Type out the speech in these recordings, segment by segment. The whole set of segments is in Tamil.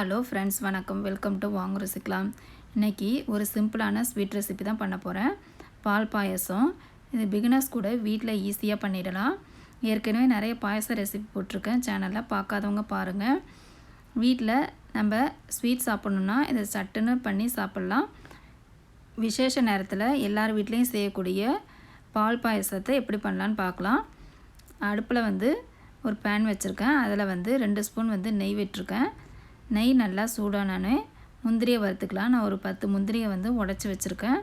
ஹலோ ஃப்ரெண்ட்ஸ், வணக்கம். வெல்கம் டு வாங்க ருசிக்கலாம். இன்றைக்கி ஒரு சிம்பிளான ஸ்வீட் ரெசிபி தான் பண்ண போகிறேன். பால் பாயசம். இது பிகினர்ஸ் கூட வீட்டில் ஈஸியாக பண்ணிடலாம். ஏற்கனவே நிறைய பாயசம் ரெசிபி போட்டிருக்கேன் சேனலில், பார்க்காதவங்க பாருங்கள். வீட்டில் நம்ம ஸ்வீட் சாப்பிட்ணுன்னா இதை சட்டுன்னு பண்ணி சாப்பிட்லாம். விசேஷ நேரத்தில் எல்லார் வீட்லேயும் செய்யக்கூடிய பால் பாயசத்தை எப்படி பண்ணலான்னு பார்க்கலாம். அடுப்பில் ஒரு பேன் வச்சுருக்கேன். அதில் 2 ஸ்பூன் நெய் விட்டுருக்கேன். நெய் நல்லா சூடானே முந்திரியை வறுத்துக்கலாம். நான் ஒரு 10 முந்திரியை உடச்சி வச்சுருக்கேன்.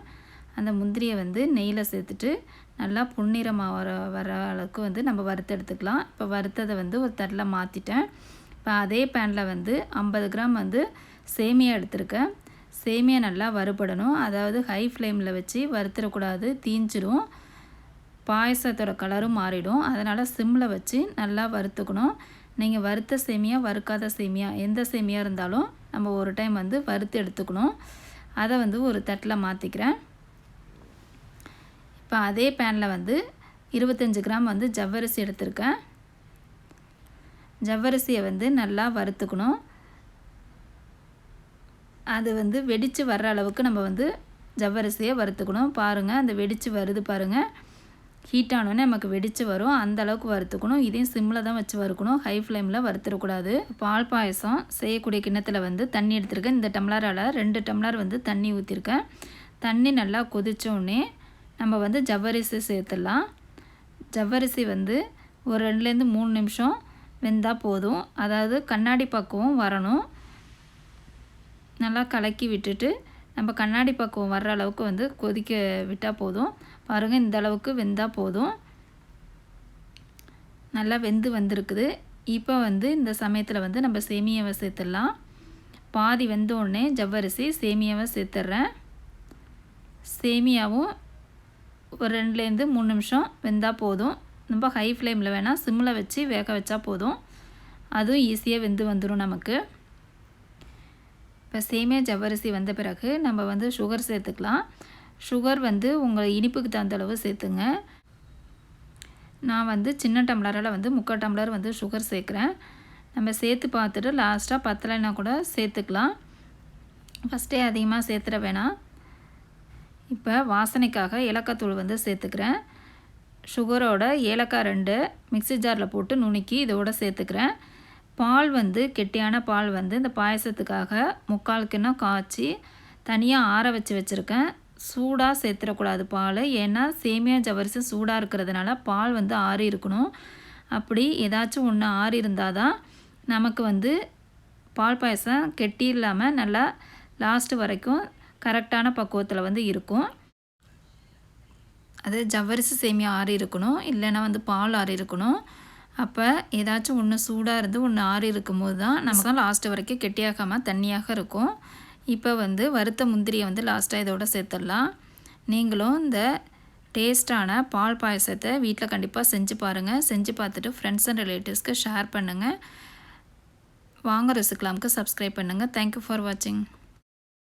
அந்த முந்திரியை நெய்யில் சேர்த்துட்டு நல்லா பொன்னிறமாக வர அளவுக்கு நம்ம வறுத்து எடுத்துக்கலாம். இப்போ வறுத்ததை ஒரு தட்டில் மாற்றிட்டேன். இப்போ அதே பேனில் 50 கிராம் சேமியா எடுத்திருக்கேன். சேமியா நல்லா வறுபடணும். அதாவது ஹை ஃப்ளேமில் வச்சு வறுத்துடக்கூடாது, தீஞ்சிடும். பாயசத்தோட கலரும் மாறிடும். அதனால் சிம்மில் வச்சு நல்லா வறுத்துக்கணும். நீங்கள் வறுத்த சேமியா, வறுக்காத சேமியா, எந்த சேமியா இருந்தாலும் நம்ம ஒரு டைம் வறுத்து எடுத்துக்கணும். அதை ஒரு தட்டில் மாற்றிக்கிறேன். இப்போ அதே பேனில் 25 கிராம் ஜவ்வரிசி எடுத்திருக்கேன். ஜவ்வரிசியை நல்லா வறுத்துக்கணும். அது வெடித்து வர்ற அளவுக்கு நம்ம ஜவ்வரிசியை வறுத்துக்கணும். பாருங்கள், அந்த வெடித்து வருது பாருங்கள். ஹீட் ஆனோடனே நமக்கு வெடித்து வரும். அந்த அளவுக்கு வறுத்துக்கணும். இதையும் சிம்மில் தான் வச்சு வறுக்கணும், ஹை ஃப்ளேமில் வறுத்துடக்கூடாது. பால் பாயசம் செய்யக்கூடிய கிண்ணத்தில் தண்ணி எடுத்திருக்கேன். இந்த டம்ளரால் 2 டம்ளர் தண்ணி ஊற்றிருக்கேன். தண்ணி நல்லா கொதித்தோடனே நம்ம ஜவ்வரிசி சேர்த்துடலாம். ஜவ்வரிசி ஒரு 2லேருந்து 3 நிமிஷம் வெந்தால் போதும். அதாவது கண்ணாடி பக்குவம் வரணும். நல்லா கலக்கி விட்டுட்டு நம்ம கண்ணாடி பக்குவம் வர்ற அளவுக்கு கொதிக்க விட்டால் போதும். பாருங்கள், இந்த அளவுக்கு வெந்தால் போதும். நல்லா வெந்து வந்திருக்குது. இப்போ இந்த சமயத்தில் நம்ம சேமியாவை சேர்த்துடலாம். பாதி வெந்தோடனே ஜவ்வரிசி சேமியாவை சேர்த்துட்றேன். சேமியாவும் ஒரு 2லேருந்து 3 நிமிஷம் வெந்தால் போதும். ரொம்ப ஹை ஃப்ளேமில் வேணால் சிம்மில் வச்சு வேக வச்சா போதும். அதுவும் ஈஸியாக வெந்து வந்துடும் நமக்கு. இப்போ சேமியா ஜவ்வரிசி வந்த பிறகு நம்ம சுகர் சேர்த்துக்கலாம். சுகர் உங்கள் இனிப்புக்கு தகுந்த அளவு சேர்த்துங்க. நான் சின்ன டம்ளரால் 3/4 டம்ளர் சுகர் சேர்க்குறேன். நம்ம சேர்த்து பார்த்துட்டு லாஸ்ட்டாக பத்தலைன்னா கூட சேர்த்துக்கலாம். ஃபஸ்ட்டே அதிகமாக சேர்த்துட வேணாம். இப்போ வாசனைக்காக ஏலக்காய் தூள் சேர்த்துக்கிறேன். சுகரோட ஏலக்காய் 2 மிக்ஸி ஜாரில் போட்டு நுணுக்கி இதோட சேர்த்துக்கிறேன். பால் கெட்டியான பால் இந்த பாயசத்துக்காக 3/4 கிண்ணம் காய்ச்சி தனியாக ஆற வச்சுருக்கேன். சூடாக சேர்த்துடக்கூடாது பால். ஏன்னா சேமியா ஜவ்வரிசி சூடாக இருக்கிறதுனால பால் ஆறி இருக்கணும். அப்படி ஏதாச்சும் ஒன்று ஆறி இருந்தால் தான் நமக்கு பால் பாயசம் கெட்டி இல்லாமல் நல்லா லாஸ்ட்டு வரைக்கும் கரெக்டான பக்குவத்தில் இருக்கும். அது ஜவ்வரிசி சேமியா ஆறி இருக்கணும், இல்லைன்னா பால் ஆறி இருக்கணும். அப்போ ஏதாச்சும் ஒன்று சூடாக இருந்து ஒன்று ஆறி இருக்கும்போது தான் நமக்கு லாஸ்ட்டு வரைக்கும் கெட்டியாகாமல் தண்ணியாக இருக்கும். இப்போ வறுத்த முந்திரியை லாஸ்ட்டாக இதோட சேர்த்துடலாம். நீங்களும் இந்த டேஸ்டான பால் பாயசத்தை வீட்டில் கண்டிப்பாக செஞ்சு பாருங்கள். செஞ்சு பார்த்துட்டு ஃப்ரெண்ட்ஸ் அண்ட் ரிலேட்டிவ்ஸ்க்கு ஷேர் பண்ணுங்கள். வாங்க ருசிக்கலாம்க்கு சப்ஸ்கிரைப் பண்ணுங்கள். தேங்க்யூ ஃபார் வாட்சிங்.